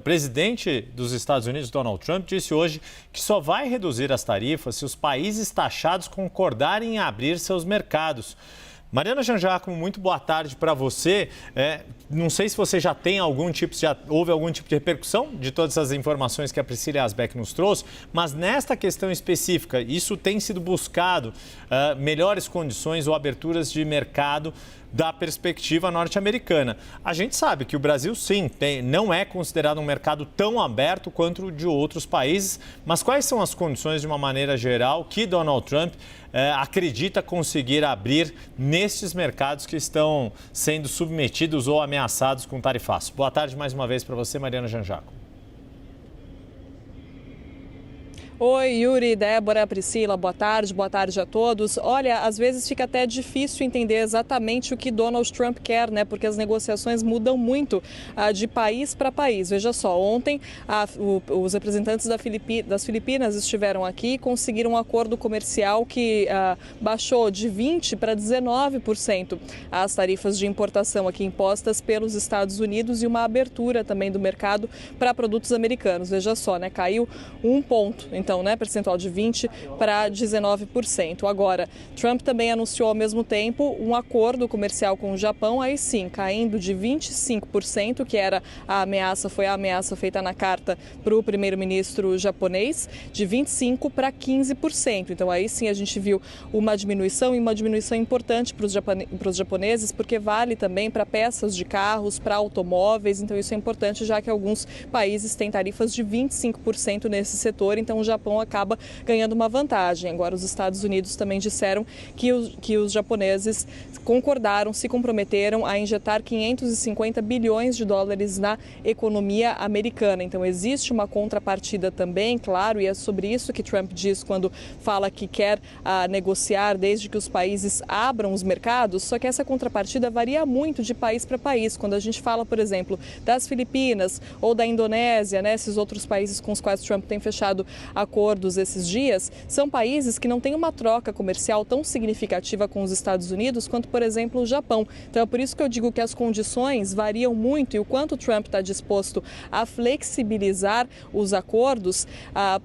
O presidente dos Estados Unidos, Donald Trump, disse hoje que só vai reduzir as tarifas se os países taxados concordarem em abrir seus mercados. Mariana Janjaco, muito boa tarde para você. Não sei se você já tem houve algum tipo de repercussão de todas as informações que a Priscila Asbeck nos trouxe, mas nesta questão específica, isso tem sido buscado, melhores condições ou aberturas de mercado da perspectiva norte-americana. A gente sabe que o Brasil, sim, não é considerado um mercado tão aberto quanto o de outros países, mas quais são as condições, de uma maneira geral, que Donald Trump acredita conseguir abrir nestes mercados que estão sendo submetidos ou ameaçados com tarifaço? Boa tarde mais uma vez para você, Mariana Janjaco. Oi, Yuri, Débora, Priscila, boa tarde a todos. Olha, às vezes fica até difícil entender exatamente o que Donald Trump quer, né? Porque as negociações mudam muito de país para país. Veja só, ontem os representantes das Filipinas estiveram aqui e conseguiram um acordo comercial que baixou de 20% para 19% as tarifas de importação aqui impostas pelos Estados Unidos e uma abertura também do mercado para produtos americanos. Veja só, né? Caiu 1 ponto. Então, percentual de 20% para 19%. Agora, Trump também anunciou ao mesmo tempo um acordo comercial com o Japão, aí sim, caindo de 25%, que era foi a ameaça feita na carta para o primeiro-ministro japonês, de 25% para 15%. Então, aí sim a gente viu uma diminuição importante para os japoneses, porque vale também para peças de carros, para automóveis. Então, isso é importante, já que alguns países têm tarifas de 25% nesse setor. Então, o Japão acaba ganhando uma vantagem. Agora, os Estados Unidos também disseram que os japoneses se comprometeram a injetar 550 bilhões de dólares na economia americana. Então, existe uma contrapartida também, claro, e é sobre isso que Trump diz quando fala que quer negociar desde que os países abram os mercados, só que essa contrapartida varia muito de país para país. Quando a gente fala, por exemplo, das Filipinas ou da Indonésia, esses outros países com os quais Trump tem fechado acordos esses dias, são países que não têm uma troca comercial tão significativa com os Estados Unidos quanto, por exemplo, o Japão. Então é por isso que eu digo que as condições variam muito e o quanto Trump está disposto a flexibilizar os acordos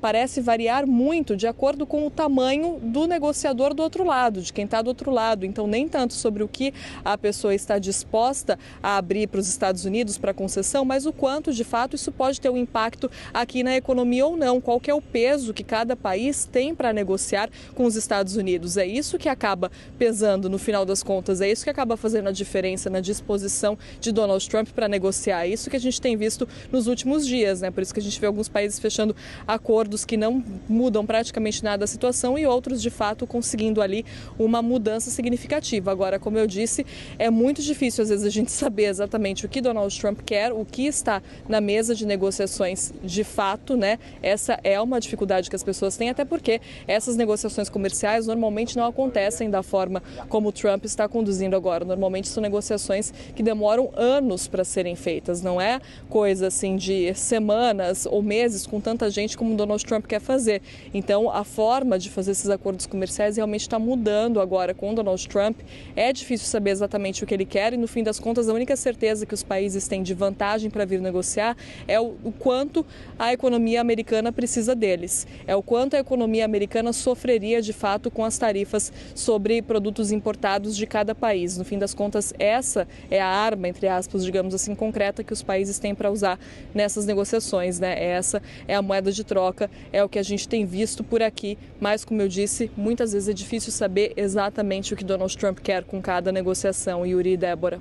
parece variar muito de acordo com o tamanho do negociador do outro lado, de quem está do outro lado. Então nem tanto sobre o que a pessoa está disposta a abrir para os Estados Unidos para concessão, mas o quanto de fato isso pode ter um impacto aqui na economia ou não, qual que é o peso que cada país tem para negociar com os Estados Unidos. É isso que acaba pesando no final das contas, é isso que acaba fazendo a diferença na disposição de Donald Trump para negociar. É isso que a gente tem visto nos últimos dias, Por isso que a gente vê alguns países fechando acordos que não mudam praticamente nada a situação e outros, de fato, conseguindo ali uma mudança significativa. Agora, como eu disse, é muito difícil às vezes a gente saber exatamente o que Donald Trump quer, o que está na mesa de negociações de fato, Essa é uma dificuldade que as pessoas têm, até porque essas negociações comerciais normalmente não acontecem da forma como o Trump está conduzindo agora. Normalmente são negociações que demoram anos para serem feitas, não é coisa assim de semanas ou meses com tanta gente como o Donald Trump quer fazer. Então, a forma de fazer esses acordos comerciais realmente está mudando agora com o Donald Trump. É difícil saber exatamente o que ele quer e, no fim das contas, a única certeza que os países têm de vantagem para vir negociar é o quanto a economia americana precisa deles. É o quanto a economia americana sofreria de fato com as tarifas sobre produtos importados de cada país. No fim das contas, essa é a arma, entre aspas, digamos assim, concreta que os países têm para usar nessas negociações, Essa é a moeda de troca, é o que a gente tem visto por aqui, mas, como eu disse, muitas vezes é difícil saber exatamente o que Donald Trump quer com cada negociação. Yuri e Débora.